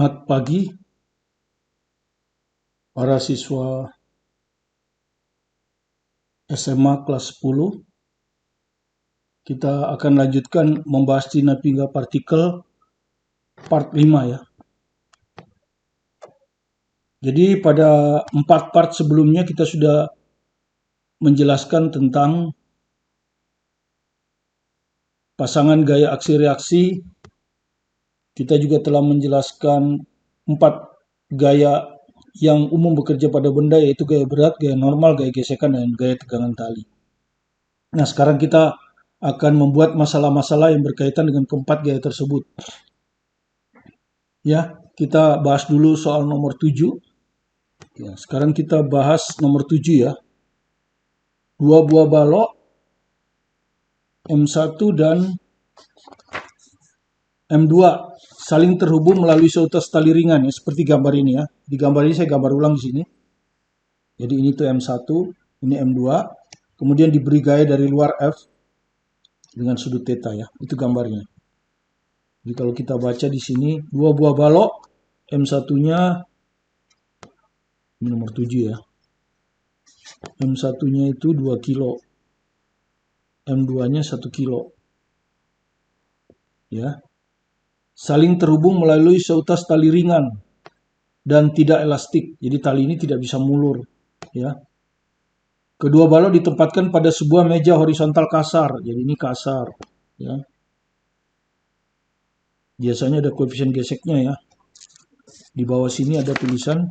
Selamat pagi para siswa SMA kelas 10. Kita akan lanjutkan membahas dinamika partikel part 5 ya. Jadi pada 4 part sebelumnya kita sudah menjelaskan tentang pasangan gaya aksi reaksi. Kita juga telah menjelaskan 4 gaya yang umum bekerja pada benda, yaitu gaya berat, gaya normal, gaya gesekan, dan gaya tegangan tali. Nah, sekarang kita akan membuat masalah-masalah yang berkaitan dengan keempat gaya tersebut. Ya, kita bahas dulu soal nomor 7. Ya, sekarang kita bahas nomor 7 ya. Dua buah balok M1 dan M2 saling terhubung melalui seutas tali ringan ya, seperti gambar ini ya. Di gambar ini saya gambar ulang di sini. Jadi ini tuh M1, ini M2. Kemudian diberi gaya dari luar F dengan sudut theta ya. Itu gambarnya. Jadi kalau kita baca di sini, dua buah balok, M1-nya, ini nomor 7 ya. M1-nya itu 2 kilo. M2-nya 1 kilo. Ya. Saling terhubung melalui seutas tali ringan dan tidak elastik. Jadi tali ini tidak bisa mulur, ya. Kedua balok ditempatkan pada sebuah meja horizontal kasar. Jadi ini kasar, ya. Biasanya ada koefisien geseknya ya. Di bawah sini ada tulisan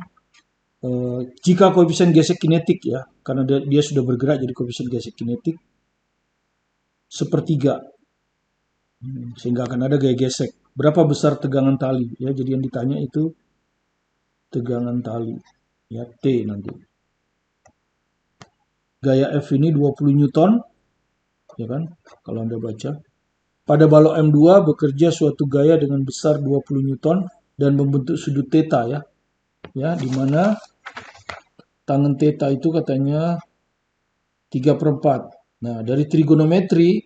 jika koefisien gesek kinetik ya, karena dia sudah bergerak, jadi koefisien gesek kinetik sepertiga, sehingga akan ada gaya gesek. Berapa besar tegangan tali ya? Jadi yang ditanya itu tegangan tali ya, T nanti. Gaya F ini 20 Newton ya kan, kalau Anda baca. Pada balok M2 bekerja suatu gaya dengan besar 20 Newton dan membentuk sudut theta ya. Ya, di mana tangen theta itu katanya 3/4. Nah, dari trigonometri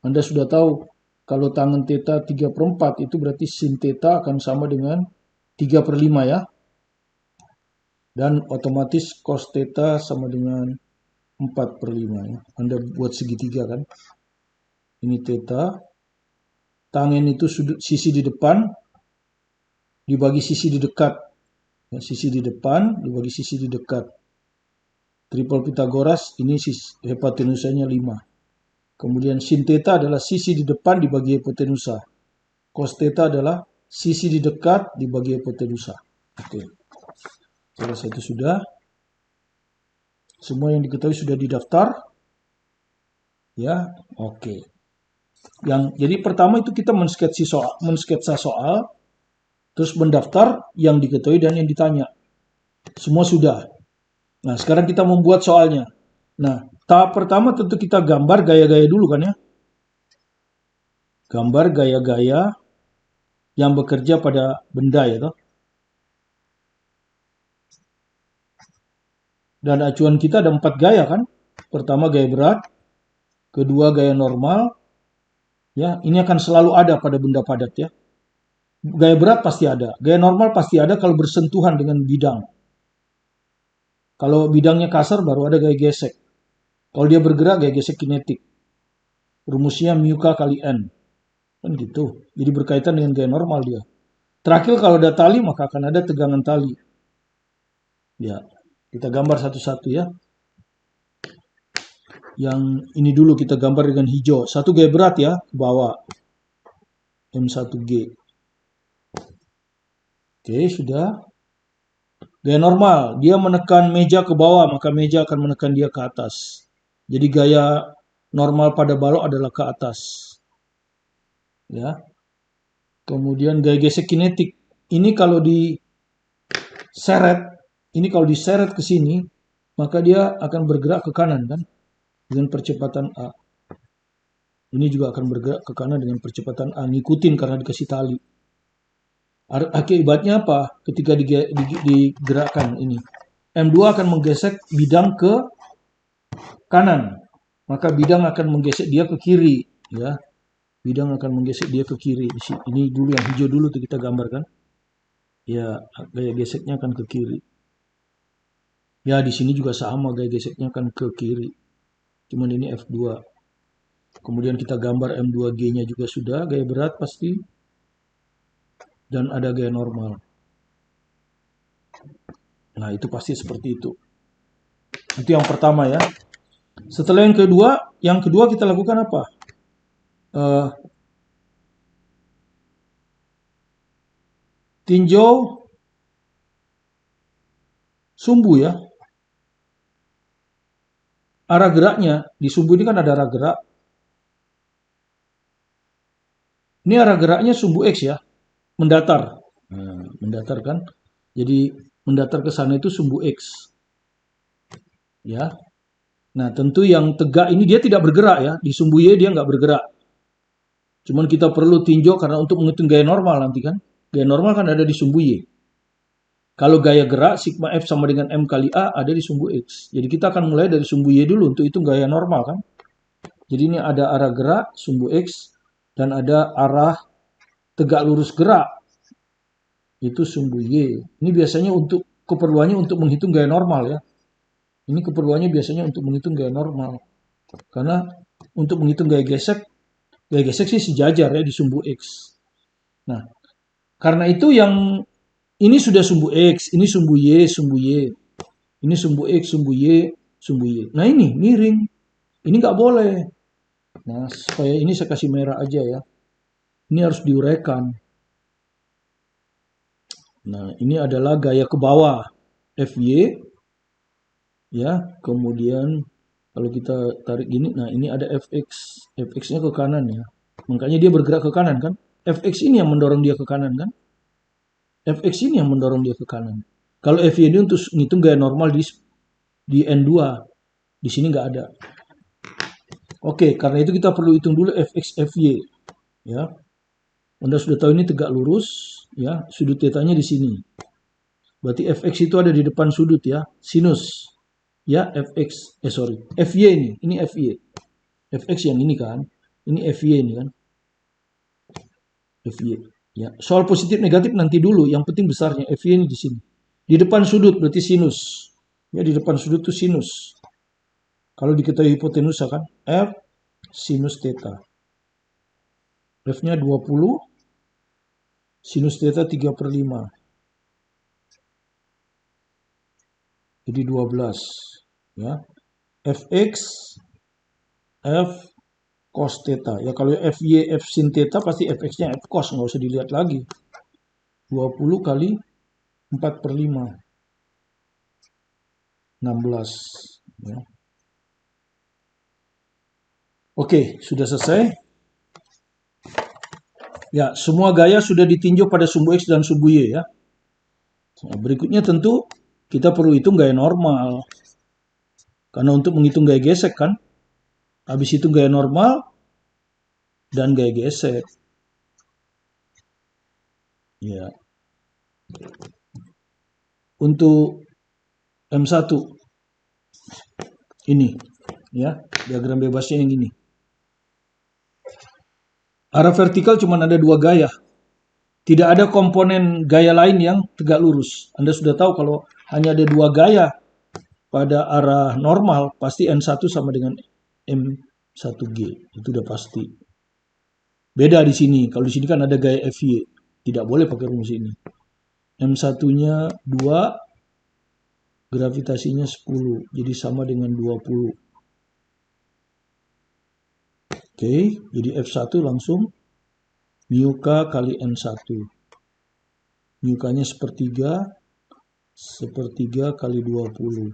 Anda sudah tahu kalau tangen theta 3/4 itu berarti sin theta akan sama dengan 3/5 ya. Dan otomatis cos theta sama dengan 4/5 ya. Anda buat segitiga kan. Ini theta. Tangen itu sisi di depan dibagi sisi di dekat. Ya, sisi di depan dibagi sisi di dekat. Triple Pythagoras ini hipotenusanya 5. Kemudian sin theta adalah sisi di depan dibagi hipotenusa. Cos theta adalah sisi di dekat dibagi hipotenusa. Oke. Selesai itu sudah. Semua yang diketahui sudah didaftar. Ya, oke. Jadi pertama itu kita mensketsa soal, terus mendaftar yang diketahui dan yang ditanya. Semua sudah. Nah, sekarang kita membuat soalnya. Nah, tahap pertama tentu kita gambar gaya-gaya dulu kan ya. Gambar gaya-gaya yang bekerja pada benda ya toh. Dan acuan kita ada 4 gaya kan. Pertama gaya berat, kedua gaya normal. Ya, ini akan selalu ada pada benda padat ya. Gaya berat pasti ada, gaya normal pasti ada kalau bersentuhan dengan bidang. Kalau bidangnya kasar baru ada gaya gesek. Kalau dia bergerak gaya gesek kinetik. Rumusnya mu k kali n. Kan gitu. Jadi berkaitan dengan gaya normal dia. Terakhir kalau ada tali maka akan ada tegangan tali. Ya, kita gambar satu-satu ya. Yang ini dulu kita gambar dengan hijau. Satu gaya berat ya, ke bawah. M1G. Oke, sudah. Gaya normal, dia menekan meja ke bawah, maka meja akan menekan dia ke atas. Jadi gaya normal pada balok adalah ke atas. Ya. Kemudian gaya gesek kinetik. Ini kalau diseret ke sini, maka dia akan bergerak ke kanan kan? Dengan percepatan A. Ini juga akan bergerak ke kanan dengan percepatan A. Ngikutin karena dikasih tali. Akibatnya apa? Ketika digerakkan ini. M2 akan menggesek bidang ke kanan. Maka bidang akan menggesek dia ke kiri. Ya. Bidang akan menggesek dia ke kiri. Ini dulu yang hijau dulu tuh kita gambarkan. Ya, gaya geseknya akan ke kiri. Ya, di sini juga sama, gaya geseknya akan ke kiri. Cuman ini F2. Kemudian kita gambar M2G-nya juga sudah, gaya berat pasti. Dan ada gaya normal. Nah, itu pasti seperti itu. Itu yang pertama ya. Setelah yang kedua kita lakukan apa? Eh, tinjau sumbu ya. Arah geraknya, di sumbu ini kan ada arah gerak. Ini arah geraknya sumbu X ya, mendatar. Nah, mendatar kan. Jadi mendatar ke sana itu sumbu X. Ya. Nah, tentu yang tegak ini dia tidak bergerak ya. Di sumbu Y dia nggak bergerak. Cuman kita perlu tinjau karena untuk menghitung gaya normal nanti kan. Gaya normal kan ada di sumbu Y. Kalau gaya gerak sigma F sama dengan M kali A ada di sumbu X. Jadi kita akan mulai dari sumbu Y dulu untuk itu gaya normal kan. Jadi ini ada arah gerak sumbu X dan ada arah tegak lurus gerak itu sumbu Y. Ini biasanya untuk keperluannya untuk menghitung gaya normal ya. Ini keperluannya biasanya untuk menghitung gaya normal. Karena untuk menghitung gaya gesek sih sejajar ya di sumbu X. Nah, karena itu yang ini sudah sumbu X, ini sumbu Y, sumbu Y. Ini sumbu X, sumbu Y, sumbu Y. Nah ini miring. Ini nggak boleh. Nah, supaya ini saya kasih merah aja ya. Ini harus diuraikan. Nah, ini adalah gaya ke bawah. FY. Ya, kemudian kalau kita tarik gini, nah ini ada FX. FX-nya ke kanan ya. Makanya dia bergerak ke kanan kan. FX ini yang mendorong dia ke kanan kan. FX ini yang mendorong dia ke kanan. Kalau FY ini untuk ngitung gaya normal di N2. Di sini nggak ada. Oke, karena itu kita perlu hitung dulu Fx, Fy. Ya, Anda sudah tahu ini tegak lurus, ya, sudut tetanya di sini. Berarti Fx itu ada di depan sudut ya, sinus. Ya, Fx, Fy ini Fy. Fx yang ini kan, ini Fy ini kan, Fy. Ya, soal positif negatif nanti dulu, yang penting besarnya Fy ini di sini. Di depan sudut berarti sinus. Ya, di depan sudut itu sinus. Kalau diketahui hipotenusa kan, F sinus theta. F-nya 20, sinus theta 3/5. Jadi 12. Ya. Fx, F cos theta. Ya kalau Fy, F sin theta pasti Fx-nya F cos. Nggak usah dilihat lagi. 20 kali 4/5. 16. Ya. Oke, sudah selesai. Ya, semua gaya sudah ditinjau pada sumbu X dan sumbu Y ya. Nah, berikutnya tentu kita perlu hitung gaya normal. Karena untuk menghitung gaya gesek kan. Habis itu gaya normal dan gaya gesek. Ya. Untuk M1 ini ya, diagram bebasnya yang ini. Arah vertikal cuma ada 2 gaya. Tidak ada komponen gaya lain yang tegak lurus. Anda sudah tahu kalau hanya ada 2 gaya pada arah normal, pasti N1 sama dengan M1G. Itu udah pasti. Beda di sini. Kalau di sini kan ada gaya FY. Tidak boleh pakai rumus ini. M1-nya 2, gravitasinya 10. Jadi sama dengan 20. Oke, jadi F1 langsung mu K kali N1. Mu K-nya sepertiga kali 20.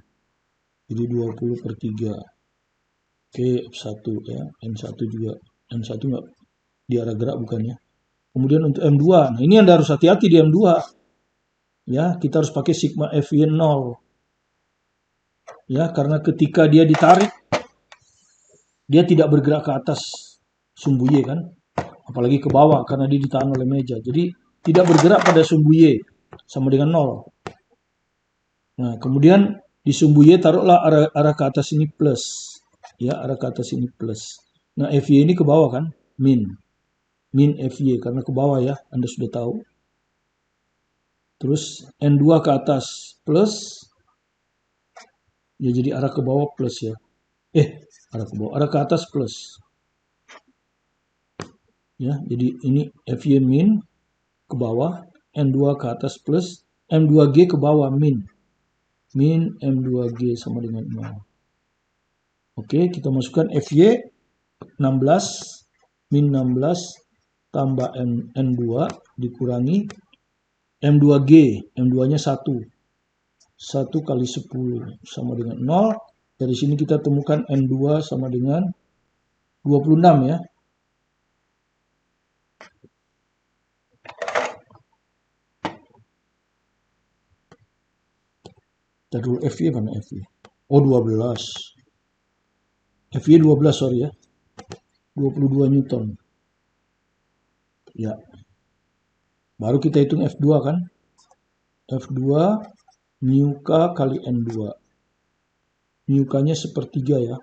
Jadi 20/3. Oke, F1 ya. N1 juga. N1 nggak di arah gerak bukan ya. Kemudian untuk M2. Nah ini Anda harus hati-hati di M2. Ya, kita harus pakai sigma Fy 0. Ya, karena ketika dia ditarik, dia tidak bergerak ke atas sumbu Y kan. Apalagi ke bawah karena dia ditahan oleh meja. Jadi tidak bergerak pada sumbu Y sama dengan 0. Nah, kemudian di sumbu Y taruhlah arah ke atas ini plus. Ya, arah ke atas ini plus. Nah, Fy ini ke bawah kan? Min Fy karena ke bawah ya, Anda sudah tahu. Terus N2 ke atas plus, ya jadi arah ke bawah plus ya. Arah ke bawah, arah ke atas plus. Ya, jadi ini FY min ke bawah, N2 ke atas plus, M2G ke bawah min. Min M2G sama dengan 0. Oke, kita masukkan FY 16, min 16 tambah N2 dikurangi M2G, M2-nya 1. 1 kali 10 sama dengan 0. Dari sini kita temukan N2 sama dengan 26 ya. Kita dulu FY mana FY? Oh 12. FY 12 sorry ya. 22 Newton. Ya. Baru kita hitung F2 kan. F2 mu K kali N2. Mu K-nya sepertiga ya.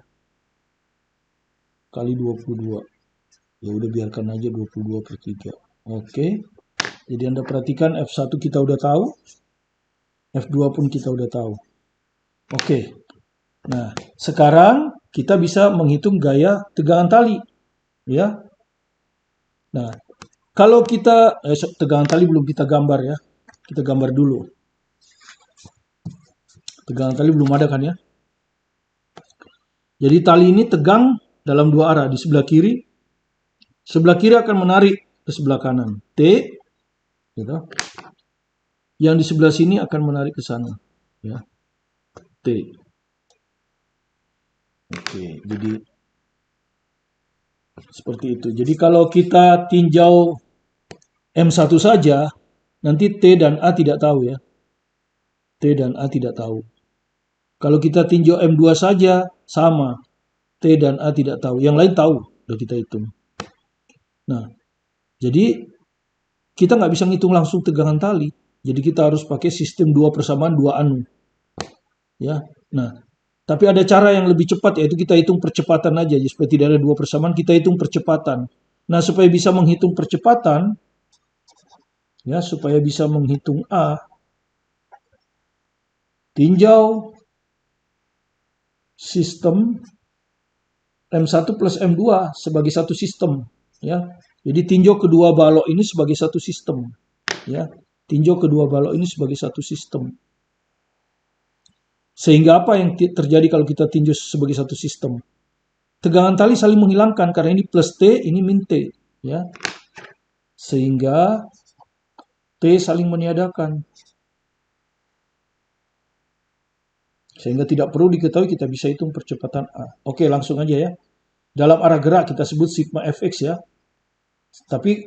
Kali 22. Ya udah biarkan aja 22 per 3. Oke. Jadi Anda perhatikan F1 kita udah tahu. F2 pun kita udah tahu. Oke. Nah, sekarang kita bisa menghitung gaya tegangan tali. Ya. Nah, kalau kita tegangan tali belum kita gambar ya. Kita gambar dulu. Tegangan tali belum ada kan ya. Jadi tali ini tegang dalam dua arah. Di sebelah kiri. Sebelah kiri akan menarik ke sebelah kanan. T. Gitu. Yang di sebelah sini akan menarik ke sana. Ya. T. Oke, jadi seperti itu. Jadi kalau kita tinjau M1 saja, nanti T dan A tidak tahu ya. T dan A tidak tahu. Kalau kita tinjau M2 saja, sama. T dan A tidak tahu. Yang lain tahu, udah kita hitung. Nah, jadi kita nggak bisa ngitung langsung tegangan tali. Jadi kita harus pakai sistem dua persamaan, dua anu. Ya, nah, tapi ada cara yang lebih cepat, yaitu kita hitung percepatan aja. Jadi supaya tidak ada dua persamaan, kita hitung percepatan. Nah, supaya bisa menghitung percepatan, ya, supaya bisa menghitung A, tinjau sistem M1 plus M2 sebagai satu sistem. Ya, jadi tinjau kedua balok ini sebagai satu sistem. Ya, tinjau kedua balok ini sebagai satu sistem. Sehingga apa yang terjadi kalau kita tinjau sebagai satu sistem? Tegangan tali saling menghilangkan karena ini plus T, ini min T, ya. Sehingga T saling meniadakan. Sehingga tidak perlu diketahui, kita bisa hitung percepatan A. Oke, langsung aja ya. Dalam arah gerak kita sebut sigma Fx ya. Tapi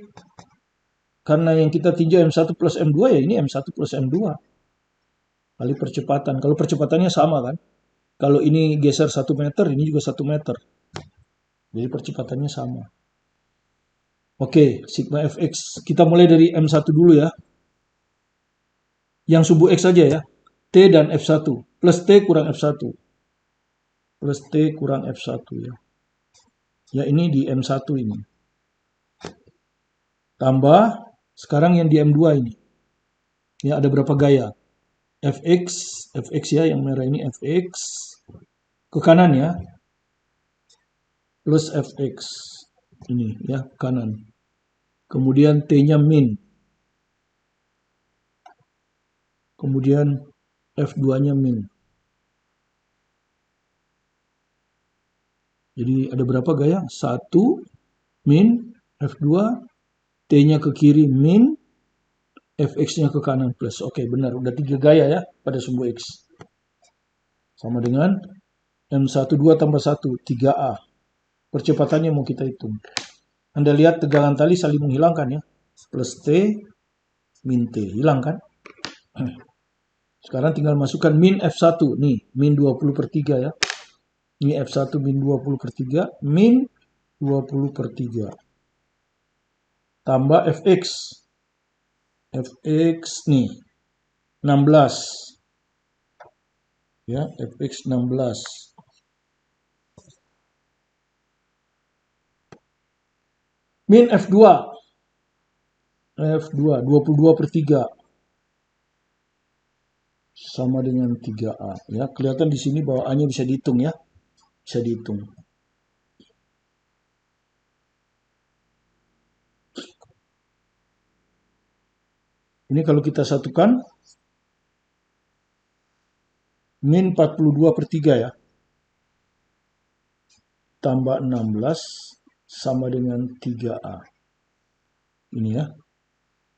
karena yang kita tinjau M1 plus M2 ya ini M1 plus M2. Kali percepatan. Kalau percepatannya sama kan. Kalau ini geser 1 meter, ini juga 1 meter. Jadi percepatannya sama. Oke, sigma Fx. Kita mulai dari M1 dulu ya. Yang subuh X saja ya. T dan F1. Plus T kurang F1. Plus T kurang F1 ya. Ya ini di M1 ini. Tambah, sekarang yang di M2 ini. Ya ada berapa gaya? Fx ya, yang merah ini Fx. Ke kanan ya. Plus Fx. Ini ya, kanan. Kemudian T-nya min. Kemudian F2-nya min. Jadi ada berapa gaya? 1 min, F2, T-nya ke kiri min, Fx-nya ke kanan plus. Oke, benar. Udah 3 gaya ya pada sumbu X. Sama dengan M12 tambah 1, 3A. Percepatannya mau kita hitung. Anda lihat tegangan tali saling menghilangkan ya. Plus T, min T. Hilang kan? Sekarang tinggal masukkan min F1. Nih, min 20 per 3 ya. Ini F1 min 20 per 3. Min 20 per 3. Tambah Fx. Fx nih. 16. Ya, Fx 16. Min F2. F2, 22 per 3. sama dengan 3A. Ya, kelihatan di sini bahwa A-nya bisa dihitung ya. Bisa dihitung. Ini kalau kita satukan, min 42/3 ya. Tambah 16 sama dengan 3A. Ini ya.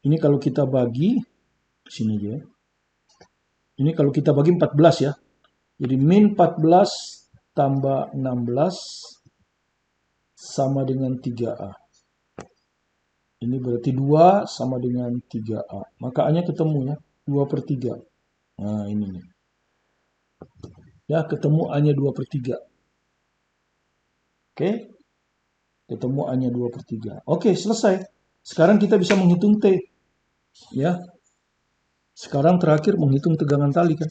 Ini kalau kita bagi, sini aja ya. Ini kalau kita bagi 14 ya. Jadi min 14 tambah 16 sama dengan 3A. Ini berarti 2 sama dengan 3A. Maka A-nya ketemu ya. 2/3. Nah ini nih. Ya ketemu A-nya 2/3. Oke. Ketemu A-nya 2/3. Oke selesai. Sekarang kita bisa menghitung T. Ya. Sekarang terakhir menghitung tegangan tali kan.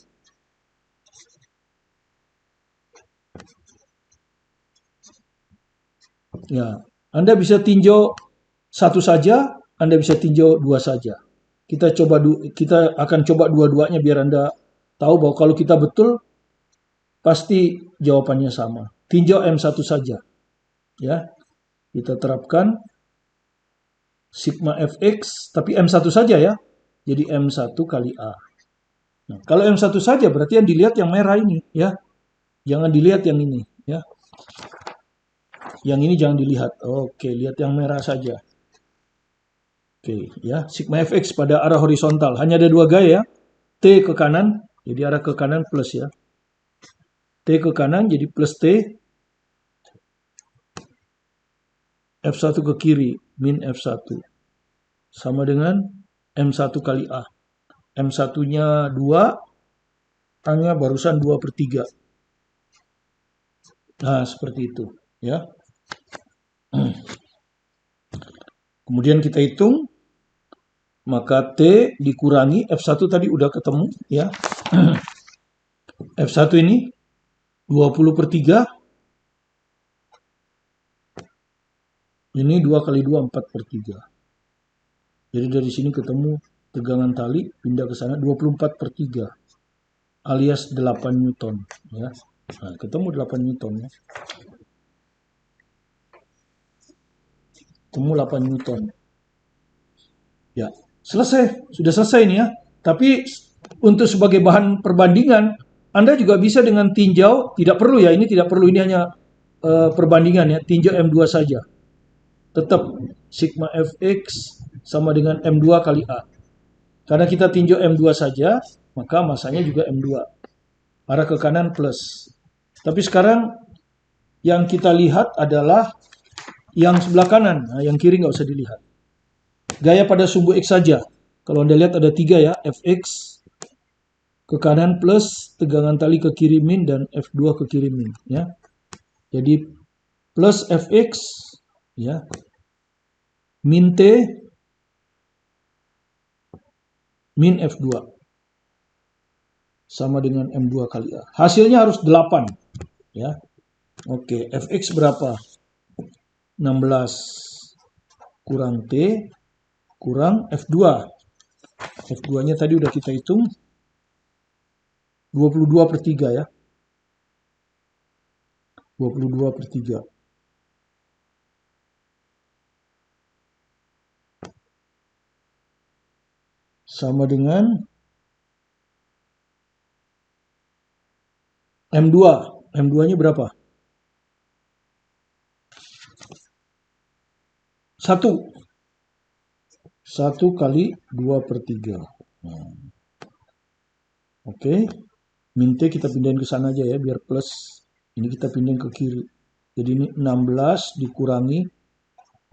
Ya, Anda bisa tinjau satu saja, Anda bisa tinjau dua saja. Kita akan coba dua-duanya biar Anda tahu bahwa kalau kita betul pasti jawabannya sama. Tinjau M1 saja. Ya. Kita terapkan sigma fx tapi M1 saja ya. Jadi M1 kali A. Nah, kalau M1 saja berarti yang dilihat yang merah ini ya. Jangan dilihat yang ini ya. Yang ini jangan dilihat. Oke, lihat yang merah saja. Oke, ya. Sigma fx pada arah horizontal. Hanya ada dua gaya. T ke kanan, jadi arah ke kanan plus ya. T ke kanan jadi plus T. F1 ke kiri, min F1. Sama dengan M1 kali A. M1-nya 2, A-nya barusan 2/3. Nah, seperti itu. Ya. Kemudian kita hitung, maka T dikurangi, F1 tadi udah ketemu. Ya. F1 ini 20/3. Ini 2 kali 2, 4/3. Jadi dari sini ketemu tegangan tali, pindah ke sana 24/3. Alias 8 Newton. Ya. Nah, ketemu 8 Newton ya. Ketemu 8 Newton. Ya, selesai. Sudah selesai ini ya. Tapi untuk sebagai bahan perbandingan, Anda juga bisa dengan tinjau, tidak perlu ya, ini tidak perlu, ini hanya perbandingan ya, tinjau M2 saja. Tetap sigma fx sama dengan M2 kali A. Karena kita tinjau M2 saja, maka masanya juga M2. Arah ke kanan plus. Tapi sekarang yang kita lihat adalah yang sebelah kanan. Nah, yang kiri nggak usah dilihat. Gaya pada sumbu X saja. Kalau Anda lihat ada 3 ya. Fx ke kanan plus, tegangan tali ke kiri min, dan F2 ke kiri min. Ya. Jadi plus Fx ya, min T, min F2. Sama dengan M2 kali A. Hasilnya harus 8. Ya. Oke, Fx berapa? 16 kurang T kurang F2. F2-nya tadi udah kita hitung. 22/3 ya. 22/3. Sama dengan M2. M2-nya berapa? 1. 1 kali 2/3. Nah. Oke. Min T kita pindahin ke sana aja ya, biar plus. Ini kita pindahin ke kiri. Jadi ini 16 dikurangi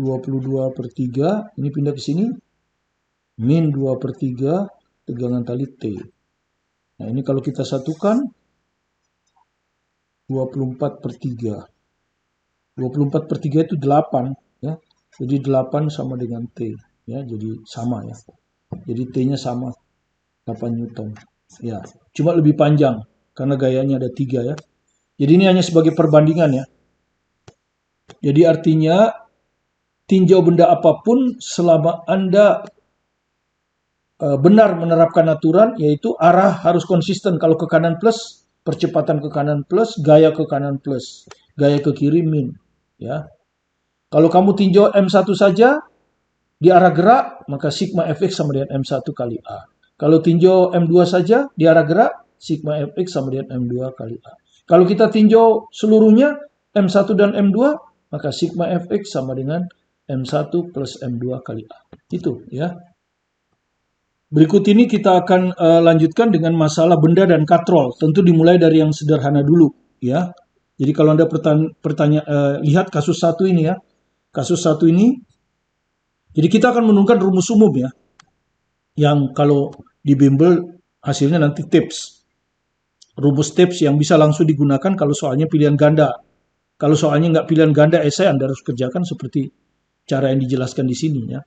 22/3. Ini pindah ke sini. Min 2/3 tegangan tali T. Nah ini kalau kita satukan 24/3. 24/3 itu 8 ya. Jadi 8 sama dengan T ya, jadi sama ya. Jadi T-nya sama 8 Newton. Ya, cuma lebih panjang karena gayanya ada 3 ya. Jadi ini hanya sebagai perbandingan ya. Jadi artinya tinjau benda apapun selama Anda benar menerapkan aturan, yaitu arah harus konsisten. Kalau ke kanan plus, percepatan ke kanan plus, gaya ke kanan plus, gaya ke kiri min. Ya, kalau kamu tinjau M1 saja di arah gerak, maka sigma fx sama dengan M1 kali A. Kalau tinjau M2 saja di arah gerak, sigma fx sama dengan M2 kali A. Kalau kita tinjau seluruhnya M1 dan M2, maka sigma fx sama dengan M1 plus M2 kali A. Itu ya. Berikut ini kita akan lanjutkan dengan masalah benda dan katrol. Tentu dimulai dari yang sederhana dulu, ya. Jadi kalau Anda lihat kasus satu ini ya. Kasus satu ini, jadi kita akan menurunkan rumus umum ya. Yang kalau di bimbel hasilnya nanti tips. Rumus tips yang bisa langsung digunakan kalau soalnya pilihan ganda. Kalau soalnya nggak pilihan ganda esai, Anda harus kerjakan seperti cara yang dijelaskan di sini ya.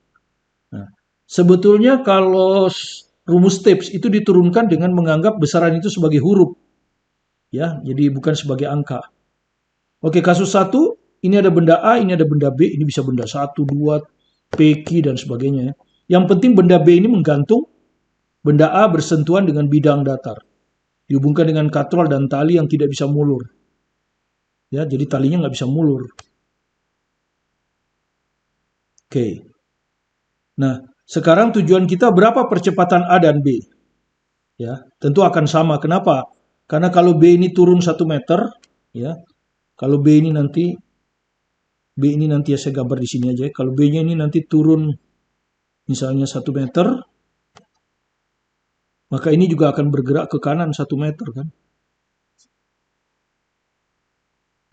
Nah, sebetulnya kalau rumus tips itu diturunkan dengan menganggap besaran itu sebagai huruf, ya, jadi bukan sebagai angka. Oke, kasus satu, ini ada benda A, ini ada benda B, ini bisa benda 1, 2, PQ, dan sebagainya. Ya. Yang penting benda B ini menggantung, benda A bersentuhan dengan bidang datar. Dihubungkan dengan katrol dan tali yang tidak bisa mulur. Ya, jadi talinya nggak bisa mulur. Oke. Nah, sekarang tujuan kita berapa percepatan A dan B? Ya, tentu akan sama. Kenapa? Karena kalau B ini turun 1 meter, ya, kalau B ini nanti ya saya gambar di sini aja. Kalau B-nya ini nanti turun misalnya 1 meter, maka ini juga akan bergerak ke kanan 1 meter kan.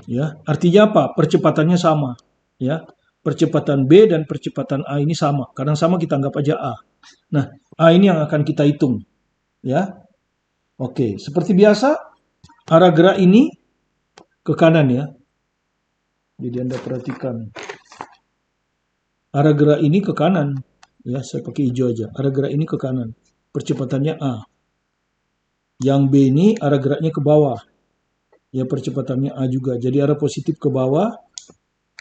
Ya, artinya apa? Percepatannya sama. Ya, percepatan B dan percepatan A ini sama. Karena sama kita anggap aja A. Nah, A ini yang akan kita hitung. Ya, oke. Seperti biasa, arah gerak ini ke kanan ya. Jadi Anda perhatikan. Arah gerak ini ke kanan. Ya, saya pakai hijau aja. Arah gerak ini ke kanan. Percepatannya A. Yang B ini arah geraknya ke bawah. Ya, percepatannya A juga. Jadi arah positif ke bawah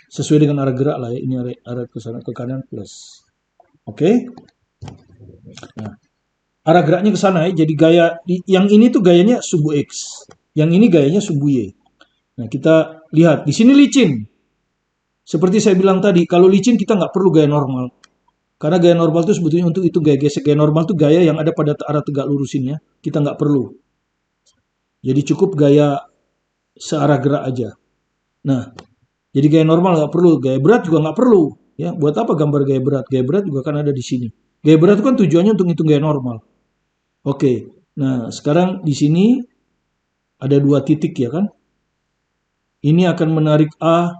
sesuai dengan arah gerak lah ya. Ini arah ke sana ke kanan plus. Oke. Nah, arah geraknya ke sana ya. Jadi gaya yang ini tuh gayanya sumbu X. Yang ini gayanya sumbu Y. Nah, kita lihat di sini licin. Seperti saya bilang tadi, kalau licin kita nggak perlu gaya normal. Karena gaya normal itu sebetulnya untuk itu gaya gesek. Gaya normal itu gaya yang ada pada arah tegak lurusinnya. Kita nggak perlu. Jadi cukup gaya searah gerak aja. Nah, jadi gaya normal nggak perlu. Gaya berat juga nggak perlu. Ya, buat apa gambar gaya berat? Gaya berat juga kan ada di sini. Gaya berat itu kan tujuannya untuk hitung gaya normal. Oke. Nah, sekarang di sini ada 2 titik ya kan. Ini akan menarik A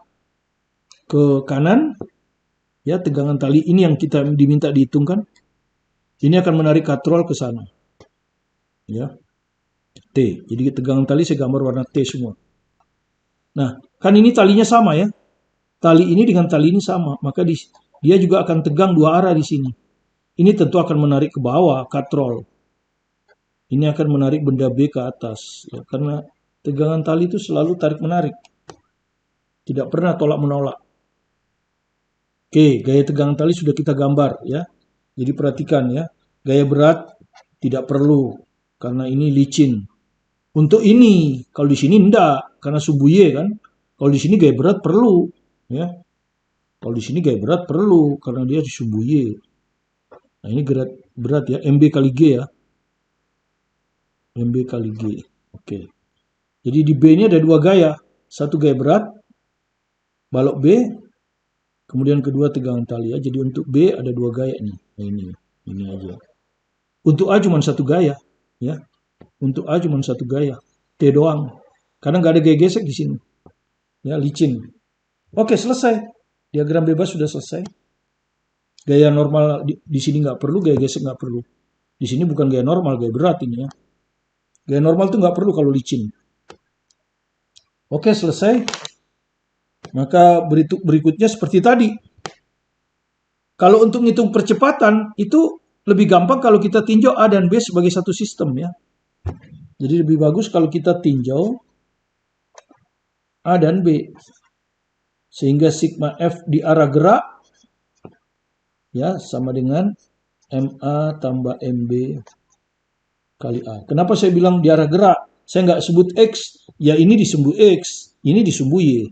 ke kanan. Ya, tegangan tali ini yang kita diminta dihitungkan. Ini akan menarik katrol ke sana. Ya. T. Jadi tegangan tali saya gambar warna T semua. Nah, kan ini talinya sama ya. Tali ini dengan tali ini sama, maka dia juga akan tegang 2 arah di sini. Ini tentu akan menarik ke bawah, katrol. Ini akan menarik benda B ke atas, ya, karena tegangan tali itu selalu tarik-menarik. Tidak pernah tolak-menolak. Oke, gaya tegangan tali sudah kita gambar ya. Jadi perhatikan ya, gaya berat tidak perlu, karena ini licin. Untuk ini, kalau di sini enggak, karena subuye kan. Kalau di sini gaya berat perlu, ya. Kalau di sini gaya berat perlu, karena dia di subuye. Nah ini berat ya, MB kali G ya. MB kali G. Oke. Jadi di B ini ada 2 gaya. Satu gaya berat, balok B, kemudian kedua tegangan tali ya. Jadi untuk B ada 2 gaya nih. Nah ini aja. Untuk A cuma 1 gaya, ya. Untuk A cuma 1 gaya. T doang. Karena nggak ada gaya gesek di sini. Ya, licin. Oke, selesai. Diagram bebas sudah selesai. Gaya normal di sini nggak perlu, gaya gesek nggak perlu. Di sini bukan gaya normal, gaya berat ini ya. Gaya normal itu nggak perlu kalau licin. Oke, selesai. Maka berikutnya seperti tadi. Kalau untuk ngitung percepatan, itu lebih gampang kalau kita tinjau A dan B sebagai satu sistem ya. Jadi lebih bagus kalau kita tinjau A dan B. Sehingga sigma F di arah gerak ya sama dengan MA tambah MB kali A. Kenapa saya bilang di arah gerak? Saya nggak sebut X, ya ini disebut X, ini disebut Y.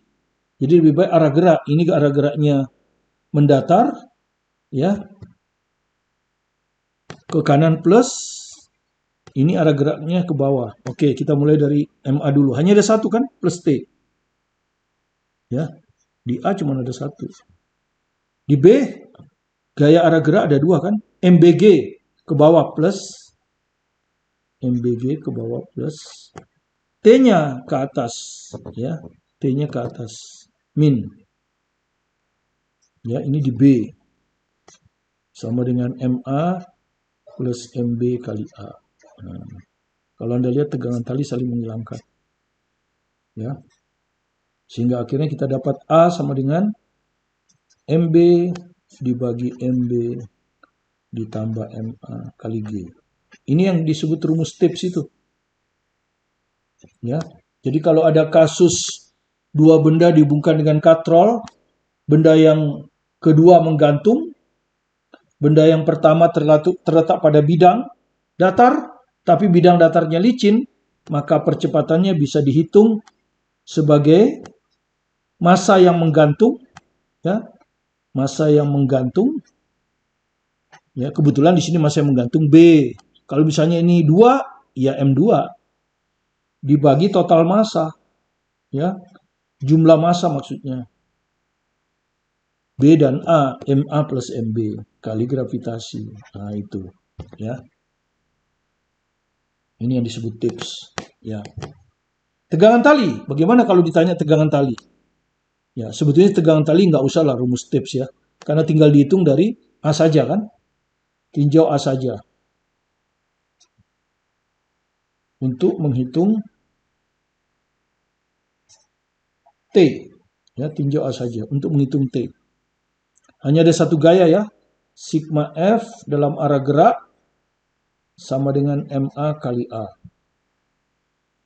Jadi lebih baik arah gerak. Ini ke arah geraknya mendatar, ya, ke kanan plus, ini arah geraknya ke bawah. Oke, kita mulai dari MA dulu. Hanya ada satu kan, plus T. Ya, di A cuma ada satu. Di B, gaya arah gerak ada dua kan, MBG ke bawah plus, MBG ke bawah plus, T-nya ke atas, ya, T-nya ke atas, min. Ya, ini di B. Sama dengan MA plus MB kali A. Nah, kalau Anda lihat tegangan tali saling menghilangkan. Ya. Sehingga akhirnya kita dapat A sama dengan MB dibagi MB ditambah MA kali G. Ini yang disebut rumus Stepes itu. Ya. Jadi kalau ada kasus dua benda dihubungkan dengan katrol, benda yang kedua menggantung, benda yang pertama terletak pada bidang datar, tapi bidang datarnya licin, maka percepatannya bisa dihitung sebagai massa yang menggantung, ya, massa yang menggantung, ya, kebetulan di sini massa yang menggantung B. Kalau misalnya ini 2, ya M2 dibagi total massa, ya, jumlah massa maksudnya. B dan A, MA plus MB kali gravitasi. Nah, itu, ya. Ini yang disebut tips, ya. Tegangan tali, bagaimana kalau ditanya tegangan tali? Ya, sebetulnya tegangan tali nggak usah lah rumus tips ya, karena tinggal dihitung dari A saja kan, tinjau A saja. Untuk menghitung T, ya, tinjau A saja untuk menghitung T. Hanya ada satu gaya ya, sigma F dalam arah gerak sama dengan MA kali A.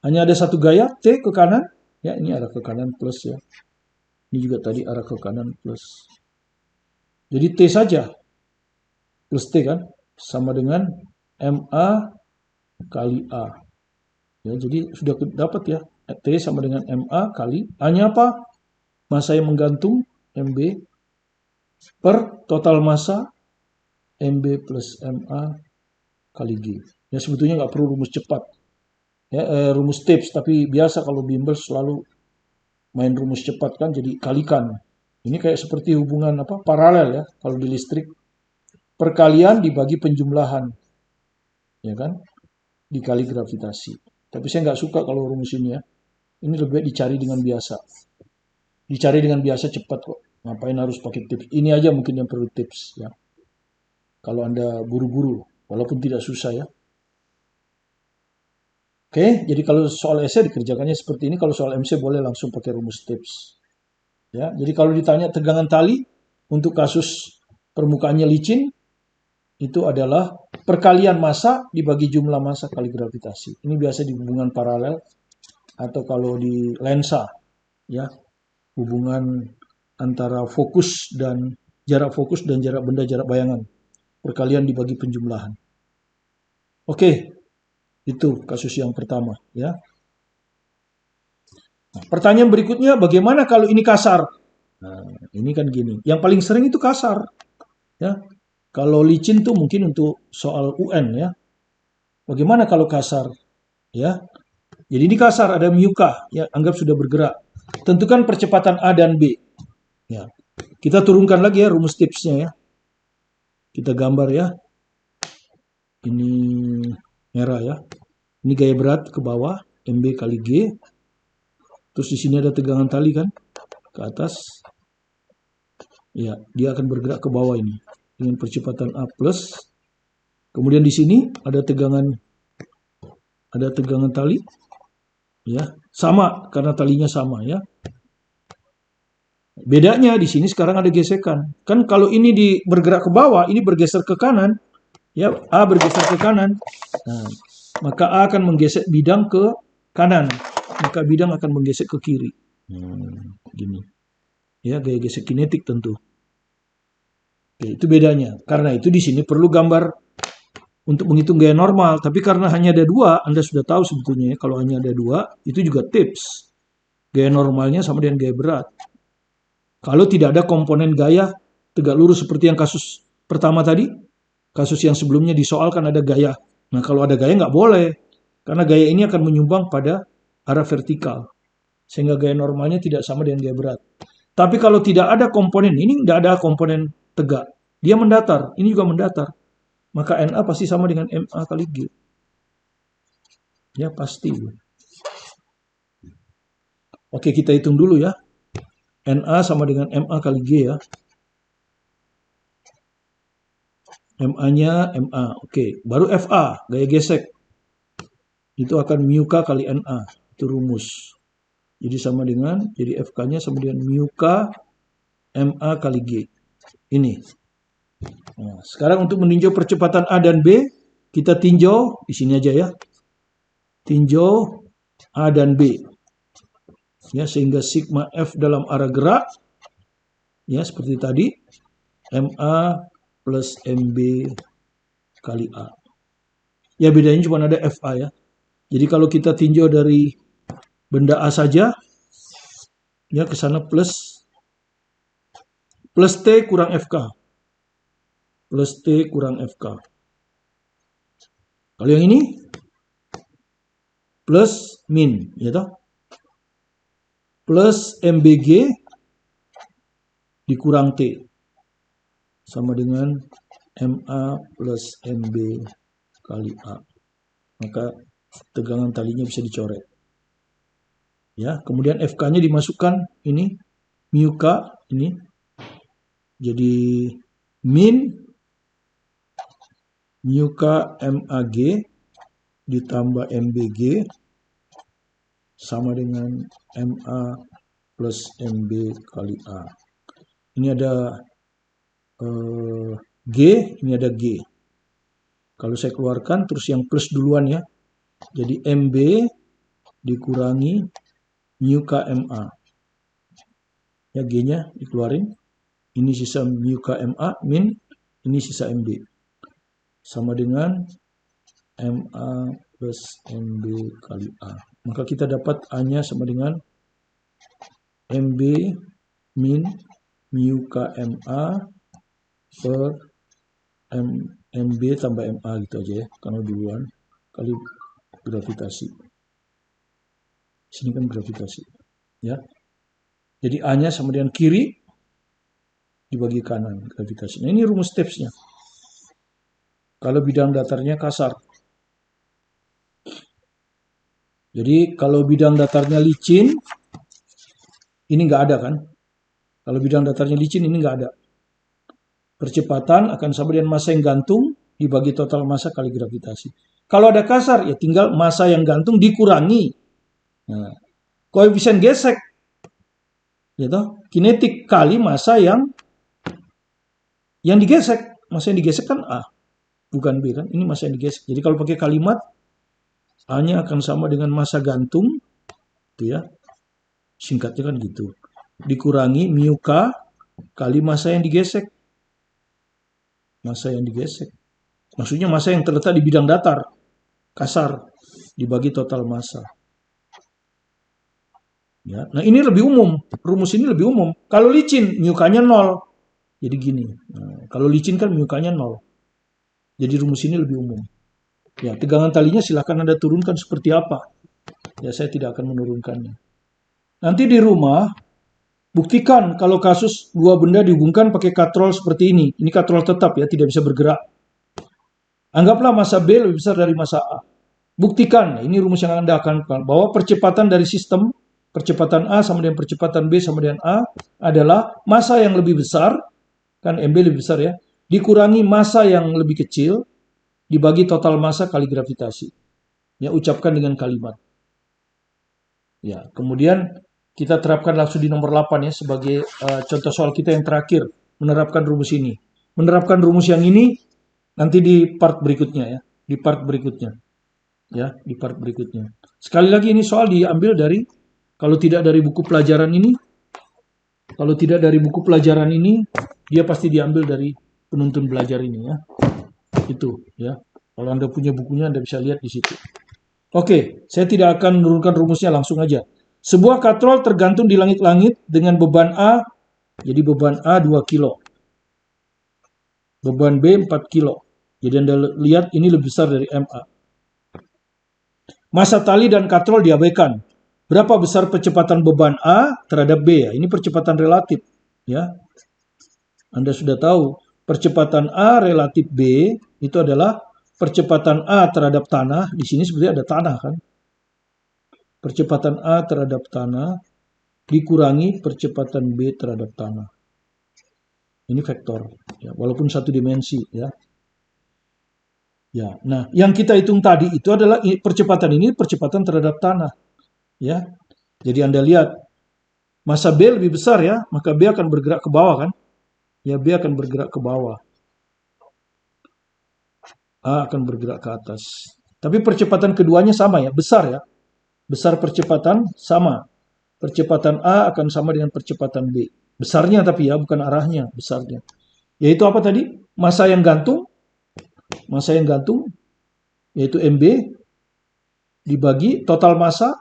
Hanya ada satu gaya, T ke kanan, ya, ini arah ke kanan plus ya. Ini juga tadi arah ke kanan plus. Jadi T saja, plus T kan, sama dengan MA kali A. Ya, jadi sudah dapat ya, T sama dengan MA kali A-nya apa? Massa yang menggantung MB per total massa MB plus MA kali G. Ya sebetulnya nggak perlu rumus cepat, ya, rumus tips, tapi biasa kalau bimbel selalu main rumus cepat kan, jadi kalikan. Ini kayak seperti hubungan apa, paralel ya, kalau di listrik perkalian dibagi penjumlahan, ya kan, dikali gravitasi. Tapi saya nggak suka kalau rumus ini ya. Ini lebih baik dicari dengan biasa. Dicari dengan biasa cepat kok. Ngapain harus pakai tips? Ini aja mungkin yang perlu tips ya. Kalau Anda buru-buru, walaupun tidak susah ya. Oke, jadi kalau soal esai dikerjakannya seperti ini, kalau soal MC boleh langsung pakai rumus tips. Ya, jadi kalau ditanya tegangan tali untuk kasus permukaannya licin, itu adalah perkalian massa dibagi jumlah massa kali gravitasi. Ini biasa di hubungan paralel atau kalau di lensa, ya, hubungan antara fokus dan jarak benda jarak bayangan. Perkalian dibagi penjumlahan. Oke, itu kasus yang pertama, ya. Nah, pertanyaan berikutnya, bagaimana kalau ini kasar? Nah, ini kan gini. Yang paling sering itu kasar, ya. Kalau licin tuh mungkin untuk soal UN ya. Bagaimana kalau kasar? Ya. Jadi ini kasar, ada muka, ya, anggap sudah bergerak. Tentukan percepatan A dan B. Ya. Kita turunkan lagi ya rumus tipsnya ya. Kita gambar ya. Ini merah ya. Ini gaya berat ke bawah, MB kali G. Terus di sini ada tegangan tali kan, ke atas. Ya, dia akan bergerak ke bawah ini dengan percepatan A plus. Kemudian di sini ada tegangan tali. Ya, sama karena talinya sama ya. Bedanya di sini sekarang ada gesekan. Kan kalau ini bergerak ke bawah, ini bergeser ke kanan. Ya, A bergeser ke kanan. Nah, maka A akan menggesek bidang ke kanan. Maka bidang akan menggesek ke kiri. Gini. Ya, gaya gesek kinetik tentu. Oke, itu bedanya. Karena itu di sini perlu gambar untuk menghitung gaya normal. Tapi karena hanya ada dua, Anda sudah tahu sebetulnya ya, kalau hanya ada dua, itu juga tips. Gaya normalnya sama dengan gaya berat. Kalau tidak ada komponen gaya tegak lurus seperti yang kasus pertama tadi, kasus yang sebelumnya disoalkan ada gaya. Nah, kalau ada gaya nggak boleh. Karena gaya ini akan menyumbang pada arah vertikal. Sehingga gaya normalnya tidak sama dengan gaya berat. Tapi kalau tidak ada komponen, ini tidak ada komponen tegak. Dia mendatar, ini juga mendatar. Maka NA pasti sama dengan MA kali G. Ya, pasti. Oke, kita hitung dulu ya. NA sama dengan MA kali G ya. MA-nya MA. Oke, baru FA, gaya gesek. Itu akan mu K kali NA. Itu rumus. Jadi sama dengan, jadi FK-nya sama dengan mu K MA kali G. Ini. Nah, sekarang untuk meninjau percepatan A dan B, kita tinjau di sini aja ya. Tinjau A dan B. Ya, sehingga sigma F dalam arah gerak ya seperti tadi MA plus MB kali A. Ya bedanya cuma ada FA ya. Jadi kalau kita tinjau dari benda A saja ya ke sana plus T kurang FK. Plus T kurang FK. Kalau yang ini plus min, ya toh? Plus MBG dikurang T. Sama dengan MA plus MB kali A. Maka tegangan talinya bisa dicoret. Ya, kemudian FK-nya dimasukkan ini mu K ini. Jadi min mu K MAG ditambah MBG sama dengan MA plus MB kali A. Ini ada G, ini ada G. Kalau saya keluarkan terus yang plus duluan ya. Jadi MB dikurangi mu K MA. Ya G-nya dikeluarin. Ini sisa mu K MA min ini sisa MB. Sama dengan MA plus MB kali A. Maka kita dapat A-nya sama dengan MB min mu K MA per MB tambah MA gitu aja ya. Karena duluan kali gravitasi. Sini kan gravitasi. Ya. Jadi A-nya sama dengan kiri dibagi kanan gravitasi. Nah ini rumus stepsnya. Kalau bidang datarnya kasar. Jadi kalau bidang datarnya licin, ini nggak ada kan? Kalau bidang datarnya licin ini nggak ada. Percepatan akan sama dengan massa yang gantung dibagi total massa kali gravitasi. Kalau ada kasar, ya tinggal massa yang gantung dikurangi. Nah, koefisien gesek, ya toh, kinetik kali massa yang digesek. Massa yang digesek kan A, bukan B kan? Ini massa yang digesek. Jadi kalau pakai kalimat A-nya akan sama dengan massa gantung, gitu ya. Singkatnya kan gitu. Dikurangi mu K kali massa yang digesek. Massa yang digesek. Maksudnya massa yang terletak di bidang datar. Kasar. Dibagi total massa. Ya. Nah ini lebih umum. Rumus ini lebih umum. Kalau licin, mu K-nya 0. Jadi gini. Nah, kalau licin kan mu K-nya 0. Jadi rumus ini lebih umum. Ya, tegangan talinya silahkan Anda turunkan seperti apa. Ya, saya tidak akan menurunkannya. Nanti di rumah, buktikan kalau kasus dua benda dihubungkan pakai katrol seperti ini. Ini katrol tetap ya, tidak bisa bergerak. Anggaplah massa B lebih besar dari massa A. Buktikan, ini rumus yang Anda akan lakukan, bahwa percepatan dari sistem, percepatan A sama dengan percepatan B sama dengan A adalah massa yang lebih besar, kan MB lebih besar ya, dikurangi massa yang lebih kecil, dibagi total massa kali gravitasi. Ya, ucapkan dengan kalimat. Ya, kemudian kita terapkan langsung di nomor 8 ya sebagai contoh soal kita yang terakhir menerapkan rumus ini. Menerapkan rumus yang ini nanti di part berikutnya ya, di part berikutnya. Ya, di part berikutnya. Sekali lagi ini soal diambil dari kalau tidak dari buku pelajaran ini, dia pasti diambil dari penuntun belajar ini ya. Itu ya. Kalau Anda punya bukunya Anda bisa lihat di situ. Oke, saya tidak akan menurunkan rumusnya, langsung aja. Sebuah katrol tergantung di langit-langit dengan beban A, jadi beban A 2 kilo. Beban B 4 kilo. Jadi Anda lihat ini lebih besar dari MA. Masa tali dan katrol diabaikan. Berapa besar percepatan beban A terhadap B ya? Ini percepatan relatif ya. Anda sudah tahu, percepatan A relatif B itu adalah percepatan A terhadap tanah. Di sini sebenarnya ada tanah kan? Percepatan A terhadap tanah dikurangi percepatan B terhadap tanah. Ini vektor, ya, walaupun satu dimensi ya. Ya, nah yang kita hitung tadi itu adalah percepatan ini percepatan terhadap tanah, ya. Jadi Anda lihat masa B lebih besar ya, maka B akan bergerak ke bawah kan? Ya, B akan bergerak ke bawah. A akan bergerak ke atas. Tapi percepatan keduanya sama ya, besar ya. Besar percepatan sama. Percepatan A akan sama dengan percepatan B. Besarnya tapi ya, bukan arahnya, besarnya. Yaitu apa tadi? Masa yang gantung, yaitu MB dibagi total massa,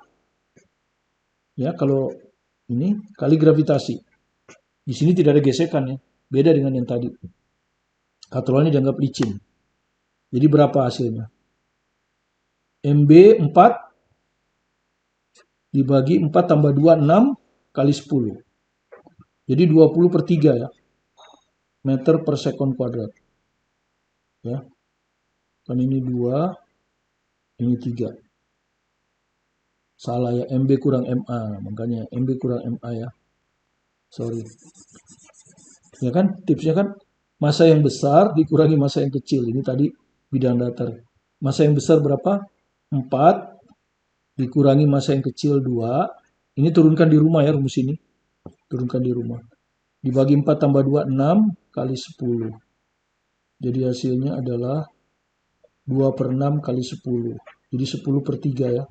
ya kalau ini kali gravitasi. Di sini tidak ada gesekan ya, beda dengan yang tadi. Katrolnya dianggap licin. Jadi berapa hasilnya? MB 4 dibagi 4 tambah 2, 6 kali 10. Jadi 20/3 ya, meter per sekon kuadrat. Ya, kan ini 2, ini 3. Salah ya, MB kurang MA, makanya MB kurang MA ya. Sorry. Ya kan, tipsnya kan massa yang besar dikurangi massa yang kecil. Ini tadi bidang datar. Massa yang besar berapa? 4 dikurangi massa yang kecil 2. Ini turunkan di rumah ya rumus ini. Turunkan di rumah. Dibagi 4 tambah 2, 6 kali 10. Jadi hasilnya adalah 2/6 kali 10. Jadi 10/3 ya.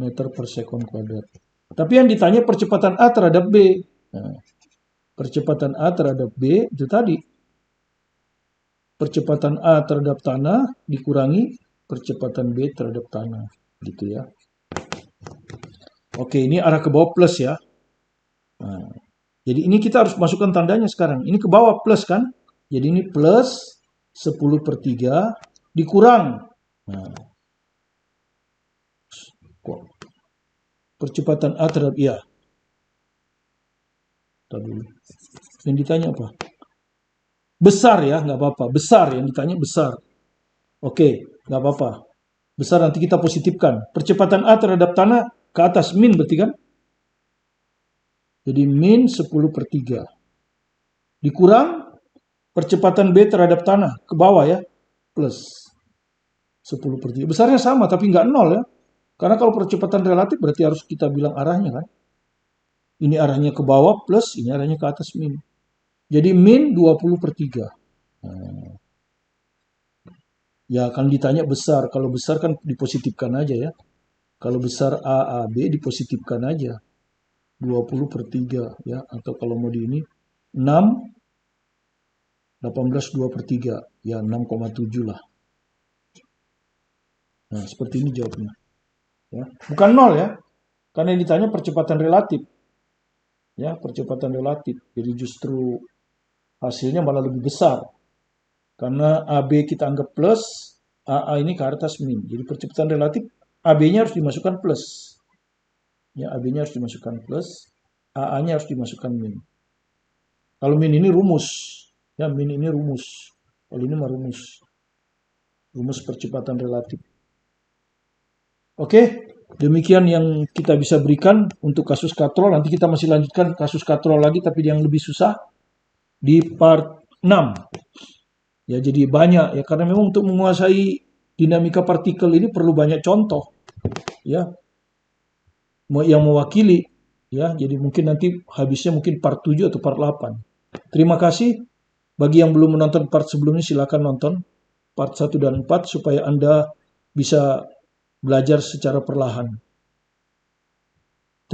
Meter per sekon kuadrat. Tapi yang ditanya percepatan A terhadap B. Nah, percepatan A terhadap B itu tadi. Percepatan A terhadap tanah dikurangi percepatan B terhadap tanah. Gitu ya. Oke, ini arah ke bawah plus ya. Nah, jadi ini kita harus masukkan tandanya sekarang. Ini ke bawah plus kan. Jadi ini plus 10/3 dikurang. Nah, percepatan A terhadap iya. Dulu. Yang ditanya apa? Besar ya, nggak apa-apa. Besar yang ditanya besar. Oke, nggak apa-apa. Besar nanti kita positifkan. Percepatan A terhadap tanah ke atas min berarti kan? Jadi min 10/3. Dikurang percepatan B terhadap tanah ke bawah ya, plus 10/3. Besarnya sama tapi nggak 0 ya. Karena kalau percepatan relatif berarti harus kita bilang arahnya kan. Ini arahnya ke bawah plus, ini arahnya ke atas min. Jadi min 20/3. Nah, ya kan ditanya besar. Kalau besar kan dipositifkan aja ya. Kalau besar A, B dipositifkan aja. 20/3 ya. Atau kalau mau di ini 6, 18 2/3. Ya 6,7 lah. Nah seperti ini jawabnya. Ya. Bukan 0 ya. Karena yang ditanya percepatan relatif. Ya, percepatan relatif. Jadi justru hasilnya malah lebih besar. Karena AB kita anggap plus, AA ini ke atas min. Jadi percepatan relatif, AB-nya harus dimasukkan plus. Ya, AB-nya harus dimasukkan plus, AA-nya harus dimasukkan min. Kalau min ini rumus. Ya, min ini rumus. Kalau ini mah rumus. Rumus percepatan relatif. Oke, demikian yang kita bisa berikan untuk kasus katrol. Nanti kita masih lanjutkan kasus katrol lagi, tapi yang lebih susah di part 6. Ya, jadi banyak ya, karena memang untuk menguasai dinamika partikel ini perlu banyak contoh. Ya, yang mewakili. Ya, jadi mungkin nanti habisnya mungkin part 7 atau part 8. Terima kasih. Bagi yang belum menonton part sebelumnya, silakan nonton part 1 dan 4 supaya Anda bisa belajar secara perlahan.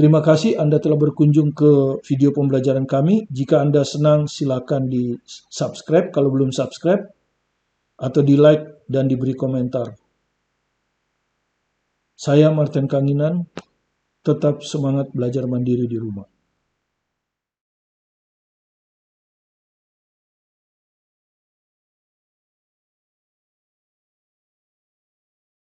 Terima kasih Anda telah berkunjung ke video pembelajaran kami. Jika Anda senang, silakan di subscribe kalau belum subscribe, atau di like dan diberi komentar. Saya Martin Kanginan, tetap semangat belajar mandiri di rumah.